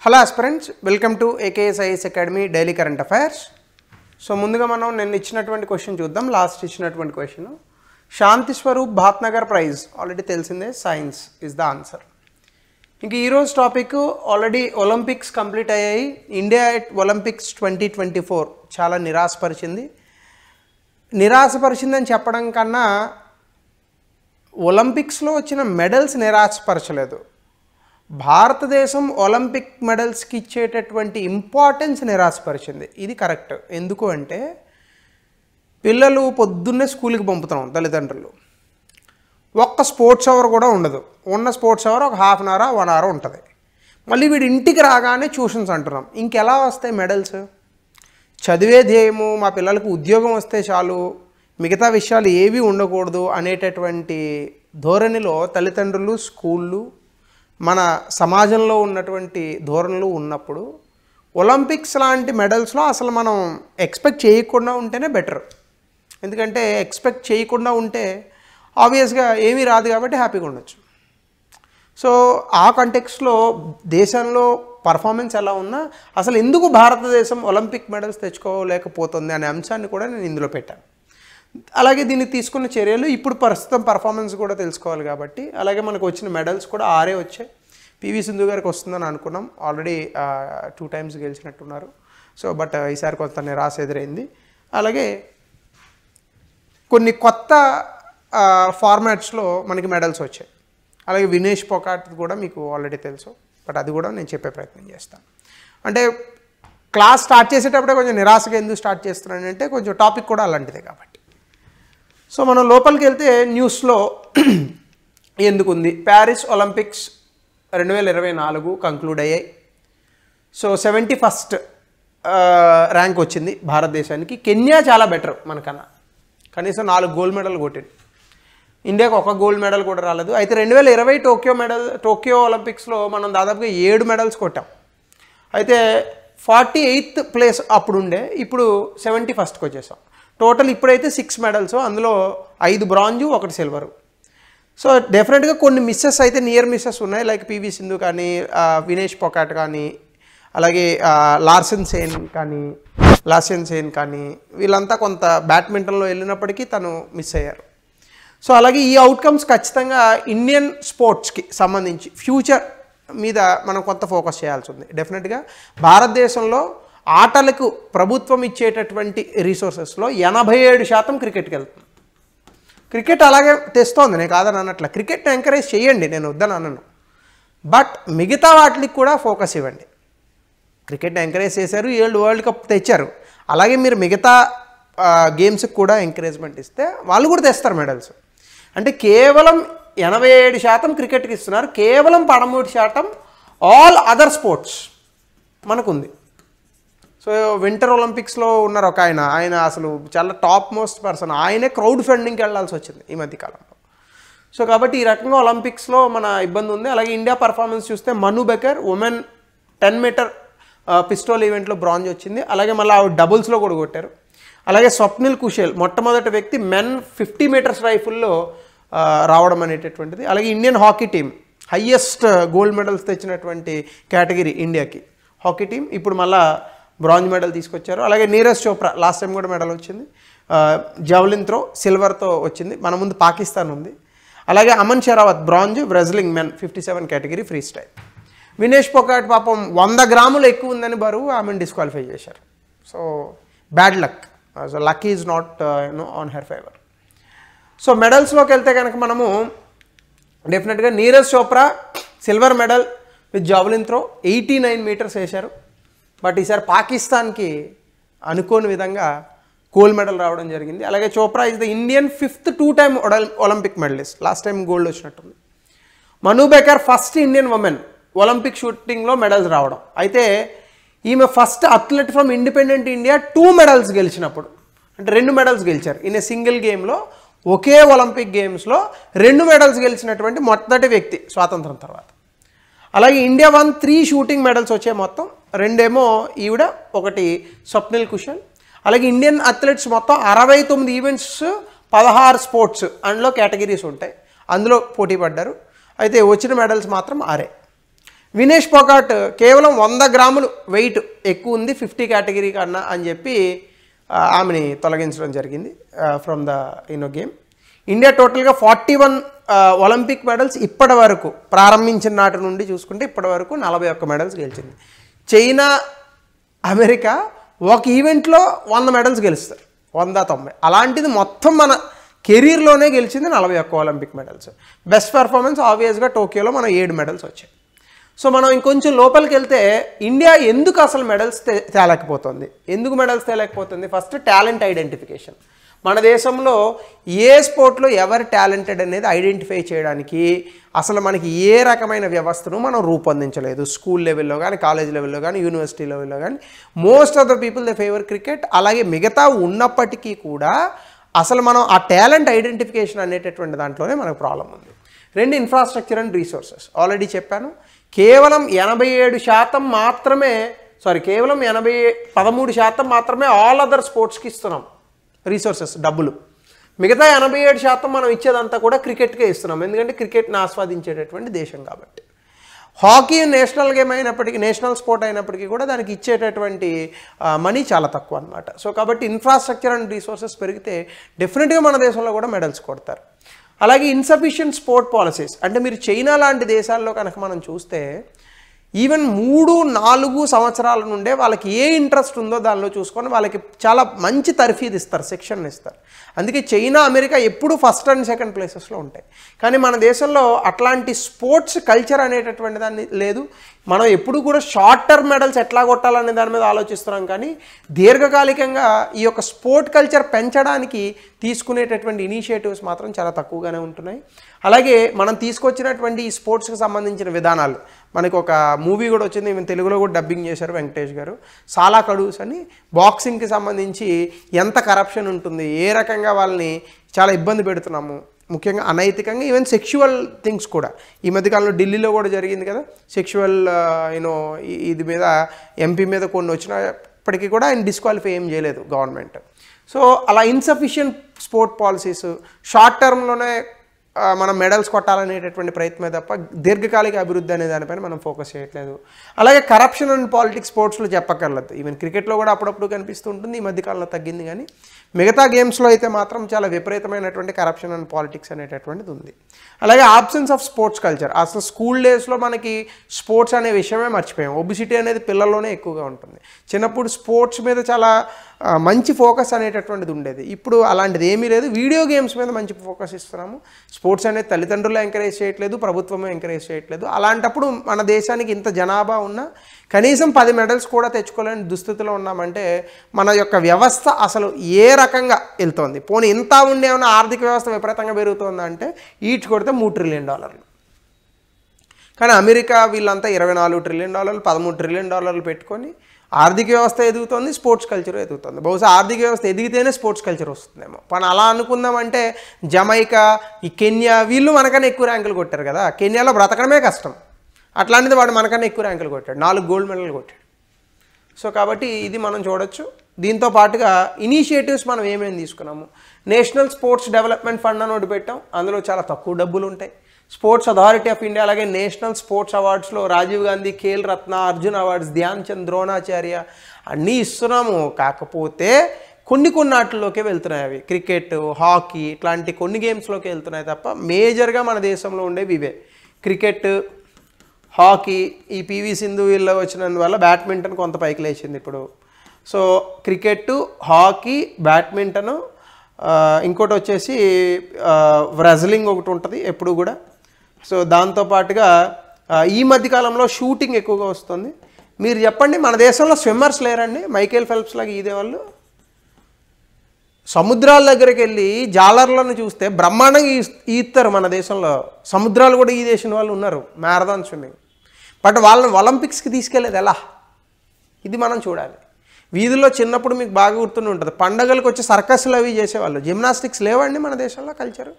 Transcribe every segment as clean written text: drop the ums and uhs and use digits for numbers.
Hello aspirants, welcome to AKSIS academy daily current affairs. So ముందుగా మనం నిన్న ఇచ్చినటువంటి క్వశ్చన్ చూద్దాం. లాస్ట్ ఇచ్చినటువంటి క్వశ్చన్, శాంతి స్వరూప్ భాత్నగర్ ప్రైజ్ ఆల్రెడీ తెలిసిందే, సైన్స్ ఇస్ ద ఆన్సర్. ఇంక ఈరోజు టాపిక్ ఆల్రెడీ ఒలింపిక్స్ కంప్లీట్ అయ్యాయి. ఇండియా ఎట్ ఒలింపిక్స్ 2024 చాలా నిరాశపరిచిందని చెప్పడం కన్నా ఒలింపిక్స్లో వచ్చిన మెడల్స్ నిరాశపరచలేదు. భారతదేశం ఒలింపిక్ మెడల్స్కి ఇచ్చేటటువంటి ఇంపార్టెన్స్ నిరాశపరిచింది. ఇది కరెక్ట్. ఎందుకు అంటే పిల్లలు పొద్దున్నే స్కూల్కి పంపుతున్నాం తల్లిదండ్రులు, ఒక్క స్పోర్ట్స్ అవర్ కూడా ఉండదు. ఉన్న స్పోర్ట్స్ అవర్ ఒక హాఫ్ అన్ అవర్ 1 అవర్ ఉంటుంది. మళ్ళీ వీడు ఇంటికి రాగానే ట్యూషన్స్ అంటున్నాం. ఇంకెలా వస్తాయి మెడల్స్? చదివే ధ్యేయము, మా పిల్లలకు ఉద్యోగం వస్తే చాలు, మిగతా విషయాలు ఏవి ఉండకూడదు అనేటటువంటి ధోరణిలో తల్లిదండ్రులు, స్కూళ్ళు, మన సమాజంలో ఉన్నటువంటి ధోరణులు ఉన్నప్పుడు ఒలింపిక్స్ లాంటి మెడల్స్లో అసలు మనం ఎక్స్పెక్ట్ చేయకుండా ఉంటేనే బెటర్. ఎందుకంటే ఎక్స్పెక్ట్ చేయకుండా ఉంటే ఆబ్వియస్గా ఏమీ రాదు కాబట్టి హ్యాపీగా ఉండొచ్చు. సో ఆ కంటెక్స్లో దేశంలో పర్ఫార్మెన్స్ ఎలా ఉన్నా అసలు ఎందుకు భారతదేశం ఒలింపిక్ మెడల్స్ తెచ్చుకోలేకపోతుంది అనే అంశాన్ని కూడా నేను ఇందులో పెట్టాను. అలాగే దీన్ని తీసుకున్న చర్యలు, ఇప్పుడు ప్రస్తుతం పర్ఫార్మెన్స్ కూడా తెలుసుకోవాలి కాబట్టి, అలాగే మనకు వచ్చిన మెడల్స్ కూడా 6 వచ్చాయి. PV సింధు గారికి వస్తుందని అనుకున్నాం, ఆల్రెడీ 2 times గెలిచినట్టున్నారు. సో బట్ ఈసారి కొంత నిరాశ ఎదురైంది. అలాగే కొన్ని కొత్త ఫార్మాట్స్లో మనకి మెడల్స్ వచ్చాయి. అలాగే వినేష్ పొకాట్ కూడా మీకు ఆల్రెడీ తెలుసు, బట్ అది కూడా నేను చెప్పే ప్రయత్నం చేస్తాను. అంటే క్లాస్ స్టార్ట్ చేసేటప్పుడే కొంచెం నిరాశగా ఎందుకు స్టార్ట్ చేస్తున్నానంటే కొంచెం టాపిక్ కూడా అలాంటిదే కాబట్టి. సో మనం లోపలికి వెళ్తే న్యూస్లో ఎందుకుంది, ప్యారిస్ ఒలింపిక్స్ 2024 కంక్లూడ్ అయ్యాయి. సో 71st ర్యాంక్ వచ్చింది భారతదేశానికి. కెన్యా చాలా బెటర్ మనకన్నా, కనీసం 4 గోల్డ్ మెడల్ కొట్టింది. ఇండియాకు 1 గోల్డ్ మెడల్ కూడా రాలేదు. అయితే 2020 టోక్యో ఒలింపిక్స్లో మనం దాదాపుగా 7 మెడల్స్ కొట్టాం. అయితే 48th ప్లేస్ అప్పుడుండే, ఇప్పుడు 71st వచ్చేసాం. టోటల్ ఇప్పుడైతే 6 మెడల్స్, అందులో 5 బ్రాంజు 1 సిల్వరు. సో డెఫినెట్గా కొన్ని మిస్సెస్ అయితే, నియర్ మిస్సెస్ ఉన్నాయి. లైక్ PV సింధు కానీ, వినేష్ పొకాట్ కానీ, అలాగే లార్సెన్ సేన్ కానీ వీళ్ళంతా కొంత బ్యాడ్మింటన్లో వెళ్ళినప్పటికీ తను మిస్ అయ్యారు. సో అలాగే ఈ అవుట్కమ్స్ ఖచ్చితంగా ఇండియన్ స్పోర్ట్స్కి సంబంధించి ఫ్యూచర్ మీద మనం కొంత ఫోకస్ చేయాల్సి ఉంది. డెఫినెట్గా భారతదేశంలో ఆటలకు ప్రభుత్వం ఇచ్చేటటువంటి రిసోర్సెస్లో 87% క్రికెట్కి వెళ్తుంది. క్రికెట్ అలాగే తెస్తోంది, నేను కాదని అన్నట్ల. క్రికెట్ని ఎంకరేజ్ చేయండి, నేను వద్దని అన్నాను, బట్ మిగతా వాటికి కూడా ఫోకస్ ఇవ్వండి. క్రికెట్ని ఎంకరేజ్ చేశారు, 7 వరల్డ్ కప్ తెచ్చారు. అలాగే మీరు మిగతా గేమ్స్కి కూడా ఎంకరేజ్మెంట్ ఇస్తే వాళ్ళు కూడా తెస్తారు మెడల్స్. అంటే కేవలం 87% క్రికెట్కి ఇస్తున్నారు, కేవలం 13% ఆల్ అదర్ స్పోర్ట్స్ మనకుంది. సో వింటర్ ఒలింపిక్స్లో ఉన్నారు ఒక ఆయన అసలు చాలా టాప్ మోస్ట్ పర్సన్, ఆయనే క్రౌడ్ ఫండింగ్కి వెళ్ళాల్సి వచ్చింది ఈ మధ్యకాలంలో. సో కాబట్టి ఈ రకంగా ఒలింపిక్స్లో మన ఇబ్బంది ఉంది. అలాగే ఇండియా పర్ఫార్మెన్స్ చూస్తే మను బెకర్ ఉమెన్ 10 మీటర్ పిస్టోల్ ఈవెంట్లో బ్రాంజ్ వచ్చింది. అలాగే మళ్ళీ ఆవిడ డబుల్స్లో కూడా కొట్టారు. అలాగే స్వప్నిల్ కుషేల్ మొట్టమొదటి వ్యక్తి మెన్ 50 మీటర్స్ రైఫిల్లో రావడం అనేటటువంటిది. అలాగే Indian hockey team highest gold medals తెచ్చినటువంటి కేటగిరీ ఇండియాకి హాకీ టీం, ఇప్పుడు మళ్ళీ బ్రాంజ్ మెడల్ తీసుకొచ్చారు. అలాగే నీరజ్ చోప్రా లాస్ట్ టైం కూడా మెడల్ వచ్చింది. జావలిన్ త్రో సిల్వర్తో వచ్చింది. మన ముందు పాకిస్తాన్ ఉంది. అలాగే Aman Sehrawat bronze wrestling men 57 category freestyle. Vinesh Phogat పాపం 100 గ్రాములు ఎక్కువ ఉందని బరువు, ఆమెను డిస్క్వాలిఫై చేశారు. So bad luck. So luck is not on her favour. సో మెడల్స్లోకి వెళ్తే కనుక మనము డెఫినెట్గా Neeraj Chopra silver medal with javelin throw 89 metres వేశారు. బట్ ఈసారి పాకిస్తాన్కి అనుకోని విధంగా గోల్డ్ మెడల్ రావడం జరిగింది. అలాగే Chopra is the Indian 5th 2-time Olympic medallist. Last time gold వచ్చినట్టుంది. Manu Bhaker first Indian women Olympic షూటింగ్లో మెడల్స్ రావడం. అయితే ఈమె first athlete from independent India 2 medals గెలిచినప్పుడు, అంటే 2 మెడల్స్ గెలిచారు ఇన్ ఏ సింగిల్ గేమ్లో. ఒకే ఒలింపిక్ గేమ్స్లో 2 మెడల్స్ గెలిచినటువంటి మొదటి వ్యక్తి స్వాతంత్రం తర్వాత. అలాగే ఇండియా 3 షూటింగ్ మెడల్స్ వచ్చాయి మొత్తం. 2 ఏమో ఈవిడ, 1 స్వప్నిల్ కుషల్. అలాగే ఇండియన్ అథ్లెట్స్ మొత్తం 69 ఈవెంట్స్ 16 స్పోర్ట్స్ అందులో కేటగిరీస్ ఉంటాయి, అందులో పోటీ పడ్డారు. అయితే వచ్చిన మెడల్స్ మాత్రం 6. వినేష్ పోకాట్ కేవలం 100 గ్రాములు వెయిట్ ఎక్కువ ఉంది 50 కేటగిరీ కన్నా అని చెప్పి ఆమెని తొలగించడం జరిగింది ఫ్రమ్ ద గేమ్. ఇండియా టోటల్గా 41 ఒలింపిక్ మెడల్స్ ఇప్పటి వరకు ప్రారంభించిన నాటి నుండి చూసుకుంటే ఇప్పటి వరకు 41 మెడల్స్ గెలిచింది. చైనా, అమెరికా ఒక ఈవెంట్లో 100 మెడల్స్ గెలుస్తారు, 190. అలాంటిది మొత్తం మన కెరీర్లోనే గెలిచింది 41 ఒలింపిక్ మెడల్స్. బెస్ట్ పెర్ఫార్మెన్స్ ఆబ్వియస్గా టోక్యోలో మన 7 మెడల్స్ వచ్చాయి. సో మనం ఇంకొంచెం లోపలికి వెళ్తే ఇండియా ఎందుకు అసలు మెడల్స్ తేలేకపోతుంది, ఎందుకు మెడల్స్ తేలేకపోతుంది? First talent identification. మన దేశంలో ఏ స్పోర్ట్లో ఎవరు టాలెంటెడ్ అనేది ఐడెంటిఫై చేయడానికి అసలు మనకి ఏ రకమైన వ్యవస్థను మనం రూపొందించలేదు. స్కూల్ లెవెల్లో కానీ, కాలేజ్ లెవెల్లో కానీ, యూనివర్సిటీ లెవెల్లో కానీ most of the people they favour cricket. అలాగే మిగతా ఉన్నప్పటికీ కూడా అసలు మనం ఆ టాలెంట్ ఐడెంటిఫికేషన్ అనేటటువంటి దాంట్లోనే మనకు ప్రాబ్లం ఉంది. 2 ఇన్ఫ్రాస్ట్రక్చర్ అండ్ రీసోర్సెస్. ఆల్రెడీ చెప్పాను, కేవలం 87% మాత్రమే కేవలం 13% మాత్రమే ఆల్ అదర్ స్పోర్ట్స్కి ఇస్తున్నాం రీసోర్సెస్, డబ్బులు. మిగతా 87% మనం ఇచ్చేదంతా కూడా క్రికెట్కే ఇస్తున్నాం, ఎందుకంటే క్రికెట్ని ఆస్వాదించేటటువంటి దేశం కాబట్టి. హాకీ నేషనల్ గేమ్ అయినప్పటికీ, నేషనల్ స్పోర్ట్ అయినప్పటికీ కూడా దానికి ఇచ్చేటటువంటి మనీ చాలా తక్కువ అనమాట. సో కాబట్టి ఇన్ఫ్రాస్ట్రక్చర్ అండ్ రీసోర్సెస్ పెరిగితే డెఫినెట్గా మన దేశంలో కూడా మెడల్స్ కొడతారు. అలాగే ఇన్సఫిషియెంట్ స్పోర్ట్ పాలసీస్. అంటే మీరు చైనా లాంటి దేశాల్లో కనుక మనం చూస్తే ఈవెన్ 3-4 సంవత్సరాల నుండే వాళ్ళకి ఏ ఇంట్రెస్ట్ ఉందో దానిలో చూసుకొని వాళ్ళకి చాలా మంచి తర్ఫీదు ఇస్తారు, శిక్షణ ఇస్తారు. అందుకే చైనా, అమెరికా ఎప్పుడూ ఫస్ట్ అండ్ సెకండ్ ప్లేసెస్లో ఉంటాయి. కానీ మన దేశంలో అట్లాంటి స్పోర్ట్స్ కల్చర్ అనేటటువంటి దాన్ని లేదు. మనం ఎప్పుడు కూడా షార్ట్ టర్మ్ మెడల్స్ ఎట్లా కొట్టాలనే దాని మీద ఆలోచిస్తున్నాం, కానీ దీర్ఘకాలికంగా ఈ యొక్క స్పోర్ట్ కల్చర్ పెంచడానికి తీసుకునేటటువంటి ఇనిషియేటివ్స్ మాత్రం చాలా తక్కువగానే ఉంటున్నాయి. అలాగే మనం తీసుకొచ్చినటువంటి ఈ స్పోర్ట్స్కి సంబంధించిన విధానాలు, మనకు ఒక మూవీ కూడా వచ్చింది, ఈవెన్ తెలుగులో కూడా డబ్బింగ్ చేశారు వెంకటేష్ గారు, సాలా కడూస్ అని. బాక్సింగ్కి సంబంధించి ఎంత కరప్షన్ ఉంటుంది, ఏ రకంగా వాళ్ళని చాలా ఇబ్బంది పెడుతున్నాము, ముఖ్యంగా అనైతికంగా, ఈవెన్ సెక్షువల్ థింగ్స్ కూడా. ఈ మధ్యకాలంలో ఢిల్లీలో కూడా జరిగింది కదా, సెక్షువల్ ఇది మీద ఎంపీ మీద కొన్ని వచ్చినప్పటికీ కూడా ఆయన డిస్క్వాలిఫై ఏం చేయలేదు గవర్నమెంట్. సో అలా ఇన్సఫిషియెంట్ స్పోర్ట్ పాలసీస్, షార్ట్ టర్మ్లోనే మనం మెడల్స్ కొట్టాలనేటటువంటి ప్రయత్నమే తప్ప దీర్ఘకాలిక అభివృద్ధి అనే దానిపైన మనం ఫోకస్ చేయట్లేదు. అలాగే కరప్షన్ అండ్ పాలిటిక్స్ స్పోర్ట్స్లో చెప్పక్కర్లేదు, ఈవెన్ క్రికెట్లో కూడా అప్పుడప్పుడు కనిపిస్తూ ఉంటుంది, ఈ మధ్యకాలంలో తగ్గింది. కానీ మిగతా గేమ్స్లో అయితే మాత్రం చాలా విపరీతమైనటువంటి కరప్షన్ అండ్ పాలిటిక్స్ అనేటటువంటిది ఉంది. అలాగే ఆబ్సెన్స్ ఆఫ్ స్పోర్ట్స్ కల్చర్. అసలు స్కూల్ డేస్లో మనకి స్పోర్ట్స్ అనే విషయమే మర్చిపోయాం. ఒబిసిటీ అనేది పిల్లల్లోనే ఎక్కువగా ఉంటుంది. చిన్నప్పుడు స్పోర్ట్స్ మీద చాలా మంచి ఫోకస్ అనేటటువంటిది ఉండేది, ఇప్పుడు అలాంటిది ఏమీ లేదు. వీడియో గేమ్స్ మీద మంచి ఫోకస్ ఇస్తున్నాము. స్పోర్ట్స్ అనేది తల్లిదండ్రులు ఎంకరేజ్ చేయట్లేదు, ప్రభుత్వమే ఎంకరేజ్ చేయట్లేదు. అలాంటప్పుడు మన దేశానికి ఇంత జనాభా ఉన్నా కనీసం 10 మెడల్స్ కూడా తెచ్చుకోలేని దుస్థితిలో ఉన్నామంటే మన యొక్క వ్యవస్థ అసలు ఏ రకంగా వెళ్తోంది. పోనీ ఇంత ఉండేమన్నా ఆర్థిక వ్యవస్థ విపరీతంగా పెరుగుతుందా అంటే ఈడ్చి కొడితే $3 ట్రిలియన్. కానీ అమెరికా వీళ్ళంతా $24 ట్రిలియన్, $13 ట్రిలియన్ పెట్టుకొని ఆర్థిక వ్యవస్థ ఎదుగుతుంది, స్పోర్ట్స్ కల్చర్ ఎదుగుతుంది. బహుశా ఆర్థిక వ్యవస్థ ఎదిగితేనే స్పోర్ట్స్ కల్చర్ వస్తుందేమో. మనం అలా అనుకుందామంటే జమైకా, ఈ కెన్యా వీళ్ళు మనకన్నా ఎక్కువ ర్యాంకులు కొట్టారు కదా. కెన్యాలో బ్రతకడమే కష్టం, అట్లాంటిది వాడు మనకన్నా ఎక్కువ ర్యాంకులు కొట్టాడు, 4 గోల్డ్ మెడల్ కొట్టాడు. సో కాబట్టి ఇది మనం చూడొచ్చు. దీంతో పాటుగా ఇనిషియేటివ్స్ మనం ఏమేమి తీసుకున్నాము, నేషనల్ స్పోర్ట్స్ డెవలప్మెంట్ ఫండ్ అని ఒకటి పెట్టాం, అందులో చాలా తక్కువ డబ్బులు ఉంటాయి. స్పోర్ట్స్ అథారిటీ ఆఫ్ ఇండియా, అలాగే national sports అవార్డ్స్లో Rajiv Gandhi Khel Ratna, Arjun awards, Dhyan Chand, Dronacharya అన్నీ ఇస్తున్నాము. కాకపోతే కొన్ని వాటిల్లోకే వెళ్తున్నాయి అవి. క్రికెట్, హాకీ ఇట్లాంటి కొన్ని గేమ్స్లోకి వెళ్తున్నాయి తప్ప మేజర్గా మన దేశంలో ఉండేవి ఇవే. క్రికెట్, హాకీ, ఈ పివి సింధు వీళ్ళు వచ్చినందువల్ల బ్యాడ్మింటన్ కొంత పైకి లేచింది ఇప్పుడు. సో క్రికెట్, హాకీ, బ్యాడ్మింటను, ఇంకోటి వచ్చేసి రెజ్లింగ్ ఒకటి ఉంటుంది ఎప్పుడు కూడా. సో దాంతోపాటుగా ఈ మధ్యకాలంలో షూటింగ్ ఎక్కువగా వస్తుంది. మీరు చెప్పండి, మన దేశంలో స్విమ్మర్స్ లేరండి? మైకేల్ ఫెల్ప్స్ లాగా ఈదే వాళ్ళు సముద్రాల దగ్గరికి వెళ్ళి జాలర్లను చూస్తే బ్రహ్మాండంగా ఈస్తారు. మన దేశంలో సముద్రాలు కూడా ఈదేసిన వాళ్ళు ఉన్నారు, మ్యారథాన్ స్విమ్మింగ్. బట్ వాళ్ళని ఒలింపిక్స్కి తీసుకెళ్ళేది ఎలా, ఇది మనం చూడాలి. వీధుల్లో చిన్నప్పుడు మీకు బాగా గుర్తుండి ఉంటుంది, పండగలకు వచ్చి సర్కస్లు అవి చేసేవాళ్ళు. జిమ్నాస్టిక్స్ లేవండి మన దేశంలో, కల్చర్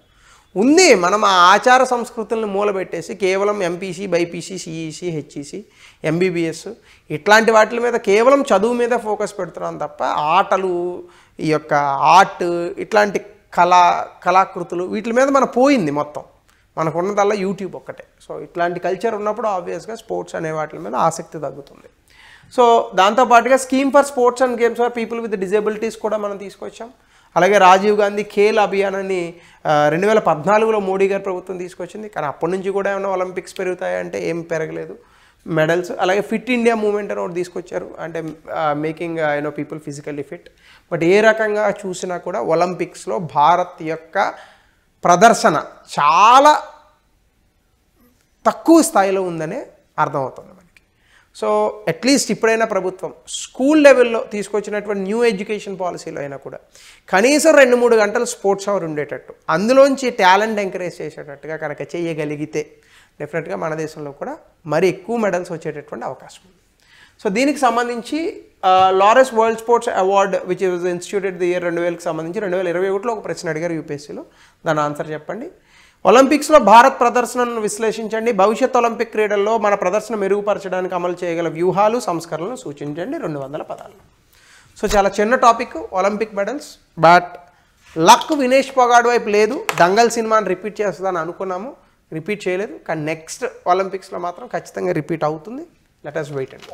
ఉంది. మనం ఆ ఆచార సంస్కృతులను మూలబెట్టేసి కేవలం MPC, BiPC, CEC, HEC, MBBS ఇట్లాంటి వాటి మీద కేవలం చదువు మీద ఫోకస్ పెడుతున్నాం తప్ప ఆటలు, ఈ యొక్క ఆర్ట్, ఇట్లాంటి కళాకృతులు వీటి మీద మనం పోయింది మొత్తం. మనకున్నదల్లా యూట్యూబ్ ఒక్కటే. సో ఇట్లాంటి కల్చర్ ఉన్నప్పుడు ఆబ్వియస్గా స్పోర్ట్స్ అనే వాటి మీద ఆసక్తి తగ్గుతుంది. సో దాంతోపాటుగా scheme for sports and games for people with disabilities కూడా మనం తీసుకొచ్చాం. అలాగే రాజీవ్ గాంధీ ఖేల్ అభియాన్ అని 2014లో మోడీ గారి ప్రభుత్వం తీసుకొచ్చింది. కానీ అప్పటి నుంచి కూడా ఏమైనా ఒలింపిక్స్ పెరుగుతాయంటే ఏం పెరగలేదు మెడల్స్. అలాగే ఫిట్ ఇండియా మూవ్మెంట్ అని ఒకటి తీసుకొచ్చారు, అంటే making people physically fit. But ఏ రకంగా చూసినా కూడా ఒలింపిక్స్లో భారత్ యొక్క ప్రదర్శన చాలా తక్కువ స్థాయిలో ఉందనే అర్థమవుతుంది మనకి. సో అట్లీస్ట్ ఇప్పుడైనా ప్రభుత్వం స్కూల్ లెవెల్లో తీసుకొచ్చినటువంటి న్యూ ఎడ్యుకేషన్ పాలసీలో అయినా కూడా కనీసం 2-3 గంటలు స్పోర్ట్స్ అవర్ ఉండేటట్టు, అందులోంచి టాలెంట్ ఎంకరేజ్ చేసేటట్టుగా కనుక చేయగలిగితే డెఫినెట్గా మన దేశంలో కూడా మరి ఎక్కువ మెడల్స్ వచ్చేటటువంటి అవకాశం ఉంది. సో దీనికి సంబంధించి Lawrence world sports award which was instituted the year 2000కి సంబంధించి 2021లో ఒక ప్రశ్న అడిగారు యూపీఎస్సీలో. దాని ఆన్సర్ చెప్పండి. ఒలింపిక్స్లో భారత్ ప్రదర్శనను విశ్లేషించండి. భవిష్యత్ ఒలింపిక్ క్రీడల్లో మన ప్రదర్శన మెరుగుపరచడానికి అమలు చేయగల వ్యూహాలు సంస్కరణలు సూచించండి 200 పదాలు. సో చాలా చిన్న topic Olympic medals, but luck Vinesh Phogat వైపు లేదు. దంగల్ సినిమాని రిపీట్ చేస్తుందని అనుకున్నాము, రిపీట్ చేయలేదు. కానీ నెక్స్ట్ ఒలింపిక్స్లో మాత్రం ఖచ్చితంగా రిపీట్ అవుతుంది. Let us wait and watch.